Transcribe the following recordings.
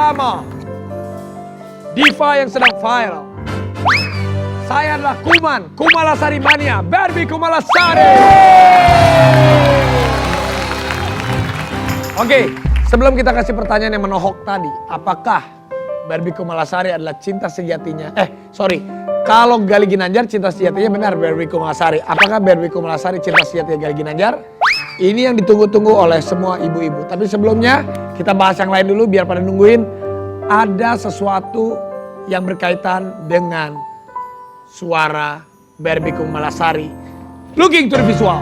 pertama, diva yang sedang viral. Saya adalah Kuman, Kumalasari Mania, Barbie Kumalasari. Oke, sebelum kita kasih pertanyaan yang menohok tadi, apakah Barbie Kumalasari adalah cinta sejatinya? Kalau Gali Ginanjar cinta sejatinya benar Barbie Kumalasari. Apakah Barbie Kumalasari cinta sejatinya Gali Ginanjar? Ini yang ditunggu-tunggu oleh semua ibu-ibu. Tapi sebelumnya kita bahas yang lain dulu biar pada nungguin. Ada sesuatu yang berkaitan dengan suara Barbie Kumalasari. Looking to the visual.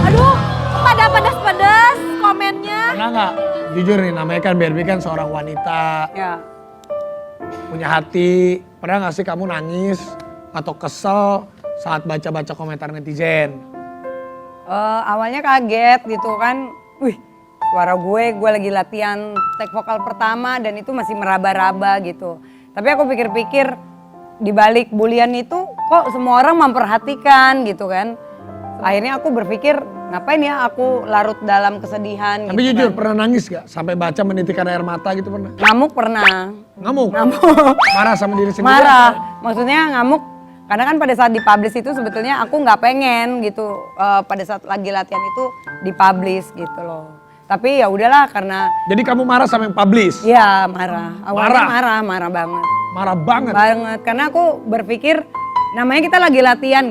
Aduh, pada pedas-pedas komennya. Pernah nggak? Jujur nih, namanya kan Barbie kan seorang wanita. Ya. Punya hati. Pernah nggak sih kamu nangis atau kesel saat baca-baca komentar netizen? Awalnya kaget gitu kan. Wih, suara gue lagi latihan take vokal pertama dan itu masih meraba-raba gitu. Tapi aku pikir-pikir di balik bulian itu kok semua orang memperhatikan gitu kan. Akhirnya aku berpikir ngapain ya aku larut dalam kesedihan. Tapi gitu jujur kan. pernah nangis gak? Sampai baca menitikkan air mata gitu pernah? Ngamuk pernah. Ngamuk? Ngamuk. Marah sama diri sendiri? Marah. Maksudnya ngamuk karena kan pada saat dipublish itu sebetulnya aku nggak pengen gitu. Pada saat lagi latihan itu dipublish gitu loh. Tapi ya udahlah karena. Jadi kamu marah sama yang publish? Iya marah. Awalnya Marah? marah banget. Marah banget? Banget. Karena aku berpikir namanya kita lagi latihan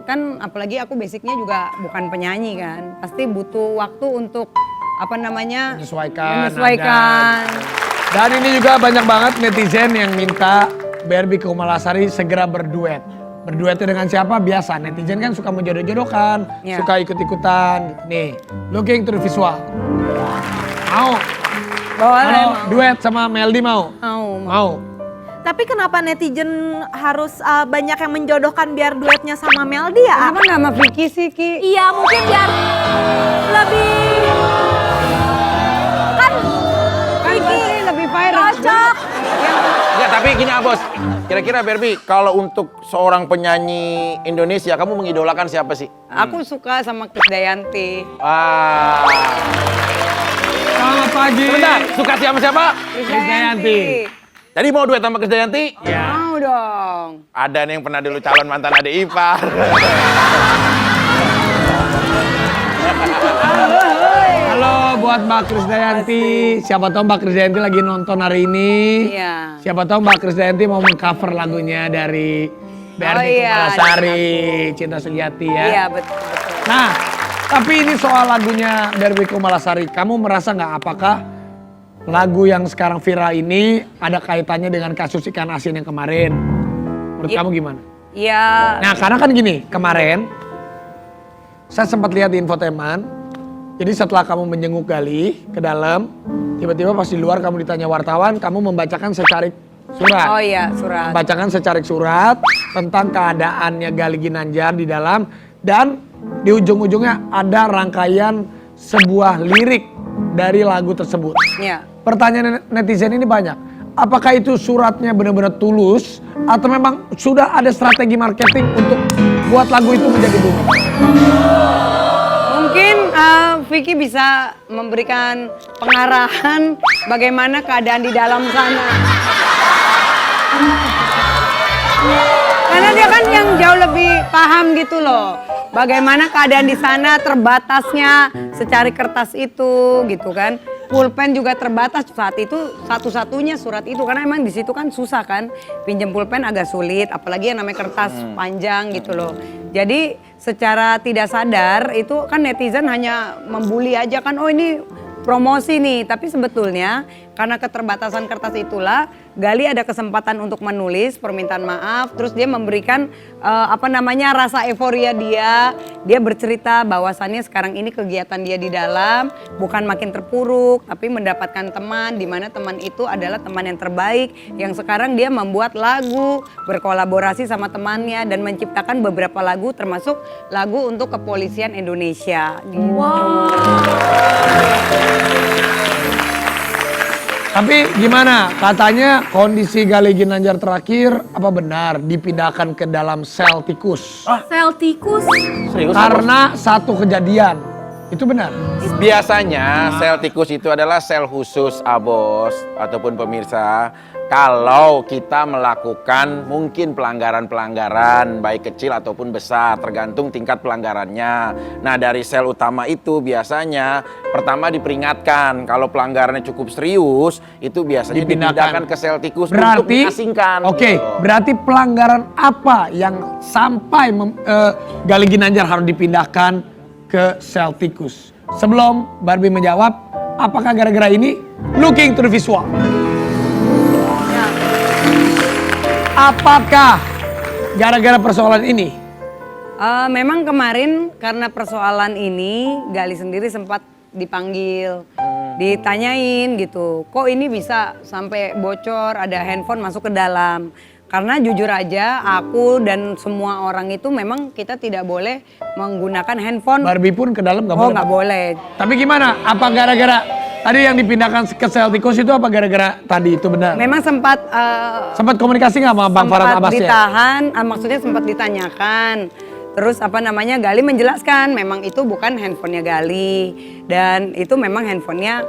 kan apalagi aku basicnya juga bukan penyanyi kan. Pasti butuh waktu untuk Menyesuaikan. menyesuaikan. Dan ini juga banyak banget netizen yang minta Barbie Kumalasari segera berduet. Berduetnya dengan siapa? Biasa, netizen kan suka menjodoh-jodohkan, Ya. suka ikut-ikutan. Gitu. Nih, looking to the visual. Mau? Boleh, Mau duet sama Meldi mau? Mau. Tapi kenapa netizen harus banyak yang menjodohkan biar duetnya sama Meldi ya? Kenapa nggak sama Vicky sih Ki? Iya mungkin biar lebih kan Vicky lebih viral. cocok. Ya tapi gini Bos, kira-kira Barbie kalau untuk seorang penyanyi Indonesia kamu mengidolakan siapa sih? Aku suka sama Krisdayanti. Wah. Selamat pagi. Sebentar, suka sama siapa? Krisdayanti. Jadi mau duet sama Krisdayanti? Ya. Mau dong. Ada nih yang pernah dulu calon mantan adik ipar. Halo buat Mbak Krisdayanti. Siapa tahu Mbak Krisdayanti lagi nonton hari ini. Iya. Siapa tahu Mbak Krisdayanti mau mengcover lagunya dari Barbie iya, Kumalasari, Cinta Sejati ya. Iya betul. Nah, tapi ini soal lagunya Barbie Kumalasari. Kamu merasa nggak apakah lagu yang sekarang viral ini ada kaitannya dengan kasus ikan asin yang kemarin? Menurut kamu gimana? Iya. Nah, karena kan gini, kemarin saya sempat lihat di infotainment. Jadi setelah kamu menjenguk Gali ke dalam, tiba-tiba pas di luar kamu ditanya wartawan, kamu membacakan secarik surat. Oh iya surat. Membacakan secarik surat tentang keadaannya Gali Ginanjar di dalam, dan di ujung-ujungnya ada rangkaian sebuah lirik dari lagu tersebut. Iya. Pertanyaan netizen ini banyak. Apakah itu suratnya benar-benar tulus atau memang sudah ada strategi marketing untuk buat lagu itu menjadi booming? Mungkin Vicky bisa memberikan pengarahan bagaimana keadaan di dalam sana. Karena dia kan yang jauh lebih paham gitu loh. Bagaimana keadaan di sana, terbatasnya secari kertas itu gitu kan. Pulpen juga terbatas saat itu, satu-satunya surat itu karena emang di situ kan susah kan, pinjam pulpen agak sulit, apalagi yang namanya kertas panjang gitu loh. Jadi secara tidak sadar itu kan netizen hanya membuli aja kan, oh ini promosi nih, tapi sebetulnya karena keterbatasan kertas itulah Gali ada kesempatan untuk menulis permintaan maaf, terus dia memberikan rasa euforia dia bercerita bahwasannya sekarang ini kegiatan dia di dalam bukan makin terpuruk, tapi mendapatkan teman, di mana teman itu adalah teman yang terbaik, yang sekarang dia membuat lagu, berkolaborasi sama temannya dan menciptakan beberapa lagu termasuk lagu untuk kepolisian Indonesia. Gitu. Wow. Tapi gimana? Katanya kondisi Gali Ginanjar terakhir apa benar dipindahkan ke dalam sel tikus? Sel tikus. Serius? Karena satu kejadian. Itu benar. Biasanya sel tikus itu adalah sel khusus, Abos ataupun pemirsa. Kalau kita melakukan mungkin pelanggaran-pelanggaran baik kecil ataupun besar tergantung tingkat pelanggarannya. Nah dari sel utama itu biasanya pertama diperingatkan kalau pelanggarannya cukup serius itu biasanya dipindahkan ke sel tikus untuk diasingkan. Oke, berarti pelanggaran apa yang sampai Gali Ginanjar harus dipindahkan ke sel tikus? Sebelum Barbie menjawab, apakah gara-gara ini? Looking to the visual. Apakah gara-gara persoalan ini? Memang kemarin karena persoalan ini Gali sendiri sempat dipanggil, ditanyain gitu. Kok ini bisa sampai bocor, ada handphone masuk ke dalam. Karena jujur aja aku dan semua orang itu memang kita tidak boleh menggunakan handphone. Barbie pun ke dalam nggak boleh? Oh nggak boleh. Tapi gimana? Apa gara-gara tadi yang dipindahkan ke sel tikus itu apa gara-gara tadi itu benar? Memang sempat Sempat komunikasi nggak sama Bang Farad Abbas ya? ditahan, maksudnya sempat ditanyakan. Terus Gali menjelaskan memang itu bukan handphonenya Gali dan itu memang handphonenya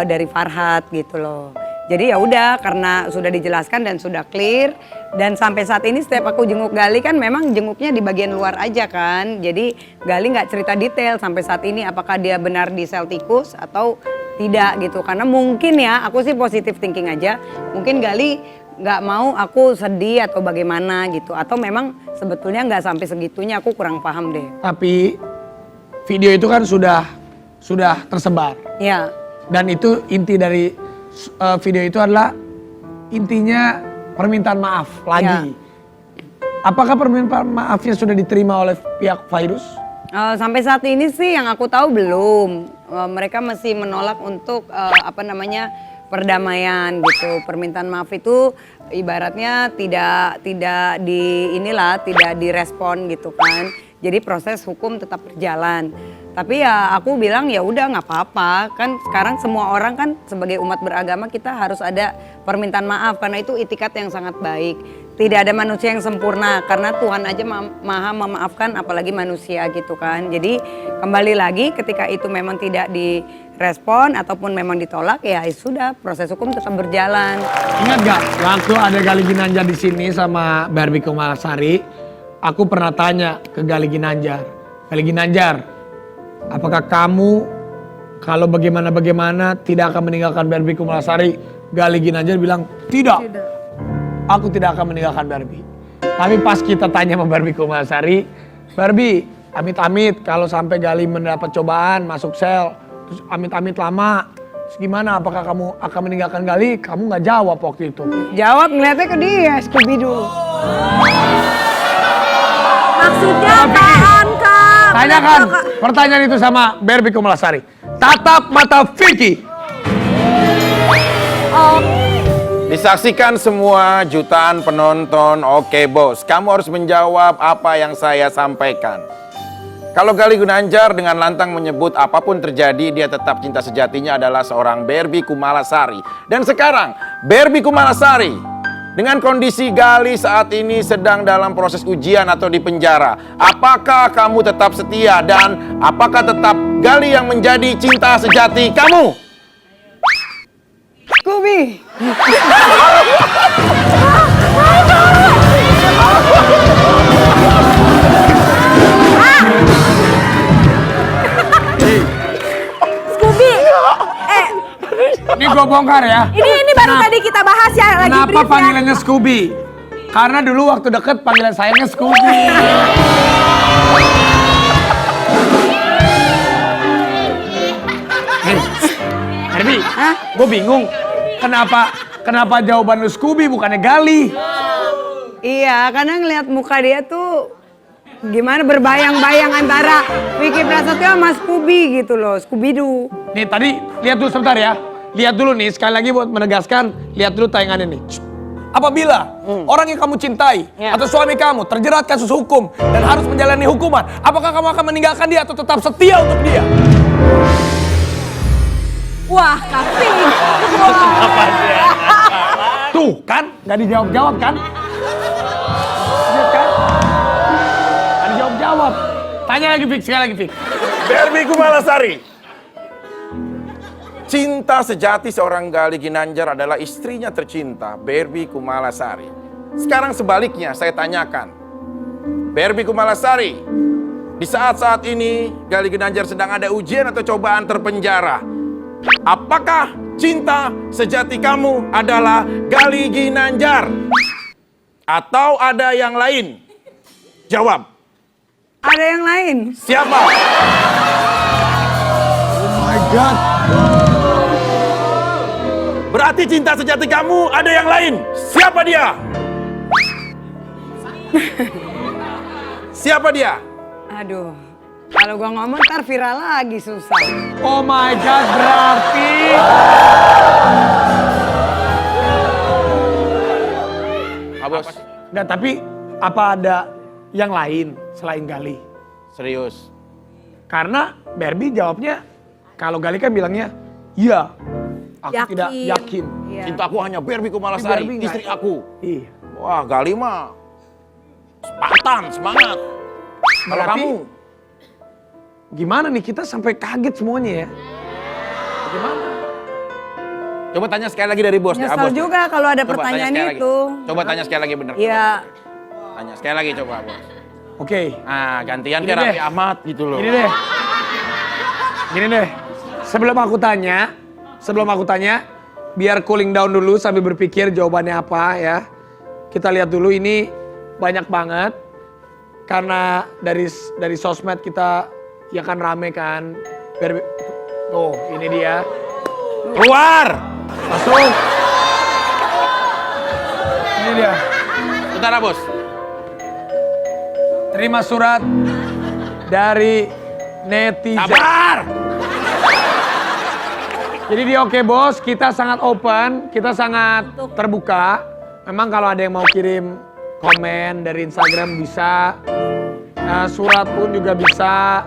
dari Farhad gitu loh. Jadi ya udah karena sudah dijelaskan dan sudah clear dan sampai saat ini setiap aku jenguk Gali kan memang jenguknya di bagian luar aja kan. Jadi Gali nggak cerita detail sampai saat ini apakah dia benar di sel tikus atau tidak gitu. Karena mungkin ya aku sih positive thinking aja. Mungkin Gali nggak mau aku sedih atau bagaimana gitu. Atau memang sebetulnya nggak sampai segitunya aku kurang paham deh. Tapi video itu kan sudah tersebar. Ya. Dan itu inti dari video itu adalah intinya permintaan maaf lagi. Apakah permintaan maafnya sudah diterima oleh pihak virus? Sampai saat ini sih yang aku tahu belum. Mereka masih menolak untuk perdamaian gitu. Permintaan maaf itu ibaratnya tidak tidak direspon gitu kan. Jadi proses hukum tetap berjalan. Tapi ya aku bilang ya udah nggak apa-apa. Kan sekarang semua orang kan sebagai umat beragama kita harus ada permintaan maaf karena itu itikat yang sangat baik. Tidak ada manusia yang sempurna karena Tuhan aja maha memaafkan apalagi manusia gitu kan. Jadi kembali lagi ketika itu memang tidak direspon ataupun memang ditolak ya sudah proses hukum tetap berjalan. Ingat gak waktu ada Gali Ginanjar di sini sama Barbie Kumalasari, aku pernah tanya ke Gali Ginanjar, apakah kamu kalau bagaimana tidak akan meninggalkan Barbie Kumalasari? Gali Ginanjar bilang tidak. Aku tidak akan meninggalkan Barbie. Tapi pas kita tanya sama Barbie Kumalasari, Barbie, amit-amit kalau sampai Gali mendapat cobaan masuk sel, terus amit-amit lama, terus gimana? Apakah kamu akan meninggalkan Gali? Kamu nggak jawab waktu itu. Jawab ngeliatnya ke dia, Scooby dulu. Maksudnya apaan Kak? Tanyakan pertanyaan itu sama Barbie Kumalasari. Tatap mata Vicky. Disaksikan semua jutaan penonton. Oke bos, kamu harus menjawab apa yang saya sampaikan. Kalau Gali Ginanjar dengan lantang menyebut apapun terjadi, dia tetap cinta sejatinya adalah seorang Barbie Kumalasari. Dan sekarang Barbie Kumalasari dengan kondisi Gali saat ini sedang dalam proses ujian atau di penjara. Apakah kamu tetap setia dan apakah tetap Gali yang menjadi cinta sejati kamu? Scooby. Scooby. Ini gue bongkar ya. Ini baru tadi kita bahas ya lagi Kenapa brief ya. panggilannya Scooby? Karena dulu waktu deket panggilan sayangnya Scooby. Barbie, gue bingung. Kenapa jawaban lu Scooby bukannya Gali? Iya, karena ngeliat muka dia tuh gimana berbayang-bayang antara Vicky Prasetyo sama Scooby gitu loh, Scooby-Doo. Nih tadi lihat dulu sebentar ya. Lihat dulu nih sekali lagi buat menegaskan, lihat dulu tayangannya nih. Apabila orang yang kamu cintai atau suami kamu terjerat kasus hukum dan harus menjalani hukuman, apakah kamu akan meninggalkan dia atau tetap setia untuk dia? Wah, tapi. Tuh kan, nggak dijawab-jawab kan? Lihat kan? Nggak dijawab-jawab. Tanya lagi Fik, sekali lagi Fik. Barbie Kumalasari. Cinta sejati seorang Gali Ginanjar adalah istrinya tercinta, Barbie Kumalasari. Sekarang sebaliknya saya tanyakan, Barbie Kumalasari, di saat-saat ini Gali Ginanjar sedang ada ujian atau cobaan terpenjara. Apakah cinta sejati kamu adalah Gali Ginanjar? Atau ada yang lain? Jawab. Ada yang lain? Siapa? Oh my God. Berarti cinta sejati kamu ada yang lain. Siapa dia? Siapa dia? Aduh, kalau gua ngomong ntar viral lagi susah. Oh my God, berarti Bos. nggak, tapi apa ada yang lain selain Gali? Serius. Karena Barbie jawabnya, kalau Gali kan bilangnya, iya, aku Yakin. tidak yakin. Iya. Cinta aku hanya Barbie Kumalasari, Barbie nggak- istri aku. Iya. Wah, Gali mah Spartan, semangat. Kalau Berarti- kamu Gimana nih, kita sampai kaget semuanya ya. Gimana? coba tanya sekali lagi dari bos. Nyesel Bos. juga kalau ada Coba tanya pertanyaan sekali lagi. itu. Coba tanya sekali lagi bener. Iya, Tanya sekali lagi coba, Bos. Oke, Ah, gantian Gini ke Raffi deh. Ahmad gitu loh. Gini deh. Sebelum aku tanya, biar cooling down dulu sambil berpikir jawabannya apa ya. Kita lihat dulu, ini banyak banget. Karena dari sosmed kita ya kan rame kan. Oh, ini dia. Keluar! Masuk. Ini dia. Bentar, Bos. Terima surat dari netizen. Sabar! Jadi di Oke Bos, kita sangat open, kita sangat terbuka. Memang kalau ada yang mau kirim komen dari Instagram bisa, surat pun juga bisa.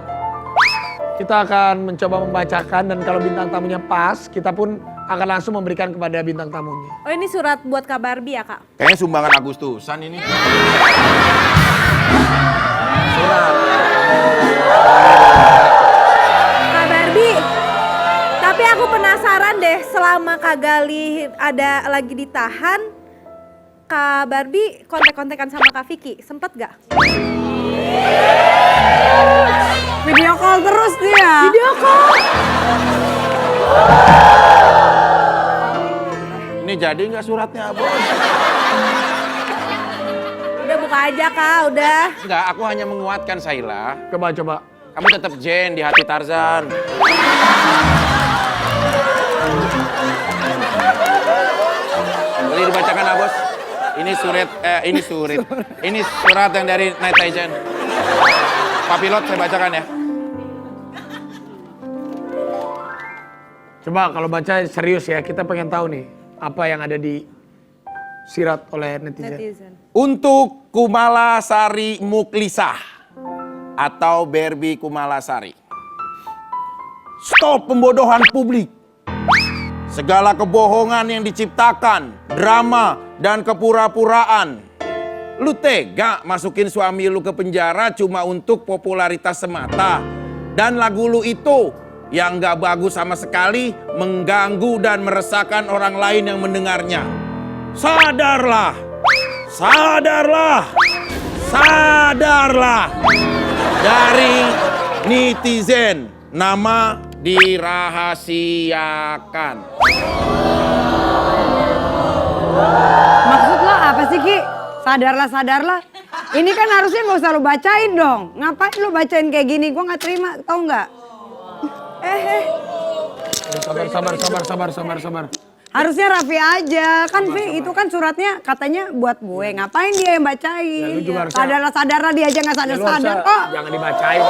Kita akan mencoba membacakan dan kalau bintang tamunya pas, kita pun akan langsung memberikan kepada bintang tamunya. Oh ini surat buat Kak Barbie ya Kak? Kayaknya sumbangan Agustusan ini. Kak Barbie, tapi aku penasaran deh, selama Kak Gali ada lagi ditahan, Kak Barbie kontek-kontekan sama Kak Vicky, sempet gak? video call terus dia. Video call? Ini jadi nggak suratnya, Bos? Udah buka aja Kak, udah. Enggak, aku hanya menguatkan Saila. Coba. Kamu tetap Jen di hati Tarzan. Boleh dibacakan, ah, Bos? Ini surat yang dari netizen. Pak Pilot, saya bacakan ya. Coba kalau baca serius ya, kita pengen tahu nih apa yang ada di sirat oleh netizen. Untuk Kumalasari Muklisah atau Barbie Kumalasari. Stop pembodohan publik. Segala kebohongan yang diciptakan, drama dan kepura-puraan. Lu tega masukin suami lu ke penjara cuma untuk popularitas semata. Dan lagu lu itu yang gak bagus sama sekali, mengganggu dan meresahkan orang lain yang mendengarnya. Sadarlah, sadarlah, sadarlah. Dari netizen, nama dirahasiakan. Maksud lo apa sih Ki? Sadarlah, sadarlah. Ini kan harusnya gak usah lo bacain dong. Ngapain lo bacain kayak gini? Gue gak terima, tau gak? Sabar. Harusnya Raffi aja. Kan Vi, itu kan suratnya katanya buat gue. Ngapain dia yang bacain? Ya, lu juga harusnya- Sadarlah, sadarlah, dia aja gak Ya, lu sadar-sadar harusnya kok. jangan dibacain.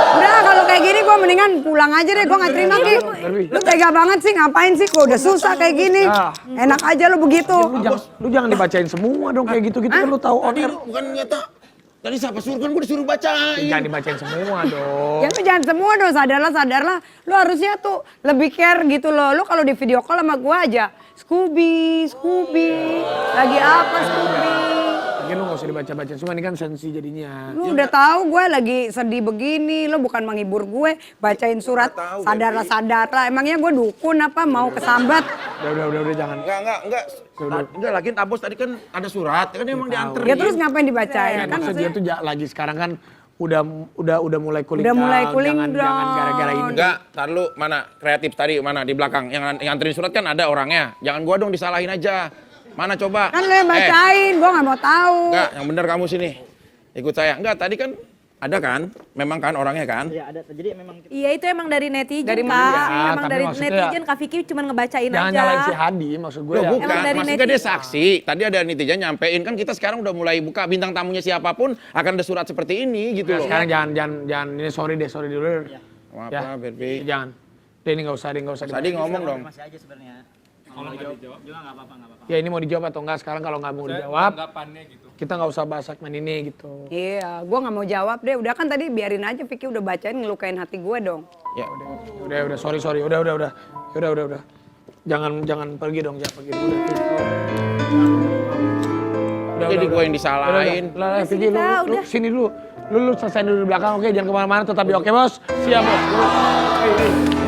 Udah kalau kayak gini gue mendingan pulang aja deh. Gue gak terima Ki. Barbie. Lu tega banget sih, ngapain sih? Kok udah susah kayak gini. Ah. Enak aja lu begitu. Lu jangan dibacain semua dong kayak gitu-gitu kan lu tahu on air. Bukan nyata. Tadi siapa suruh kan gue disuruh bacain. Jangan dibacain semua dong. Ya lu jangan semua dong, sadarlah, sadarlah. Lu harusnya tuh lebih care gitu loh. Lu kalau di video call sama gua aja, Scooby, lagi apa Scooby? Mungkin lu gak usah dibaca-baca, cuma ini kan sensi jadinya. Lu udah tahu gue lagi sedih begini, lo bukan menghibur gue, bacain surat sadarlah sadarlah. Emangnya gue dukun apa mau kesambat? Udah, jangan. Enggak, lagi Abos tadi kan ada surat, kan emang dianterin. Ya terus ngapain dibacain? Kan maksud dia tuh lagi sekarang kan udah mulai cooling Udah mulai down, cooling jangan down. gara-gara ini. Enggak, tar lu mana kreatif tadi mana di belakang yang nganterin surat kan ada orangnya. Jangan gua dong disalahin aja. Mana coba? Kan lo yang bacain, gue gak mau tahu. Enggak, yang bener kamu sini. Ikut saya. Enggak, tadi kan ada kan? Memang kan orangnya kan? Iya ada, jadi memang Iya itu emang dari netizen Dari Kak. mana? Memang Tapi dari maksudnya netizen Kak Vicky cuma ngebacain Jangan aja. nyalain si Hadi, maksud gue Loh, ya. bukan, Emang dari maksudnya dia netizen. saksi. Tadi ada netizen nyampein kan kita sekarang udah mulai buka bintang tamunya siapapun akan ada surat seperti ini gitu Nah, loh. sekarang jangan ini sorry dulu. Maaf Ya. lah, Berbi. Jangan. Dia ini nggak usah Tadi ngomong dong. masih aja sebenarnya. Kalau dijawab juga nggak apa-apa. Ya ini mau dijawab atau enggak sekarang kalau nggak mau dijawab. Kita nggak usah bahas segmen ini gitu. Iya, gue gak mau jawab deh. Udah kan tadi biarin aja Vicky udah bacain ngelukain hati gue dong. Ya. Udah sorry. Udah. Jangan pergi dong, jangan pergi dulu. Jadi gue yang disalahin. Lah, Vicky, lu udah. sini dulu. Lu selesai dulu di belakang, oke? Jangan kemana-mana, tetap di oke, bos. Siap, bos.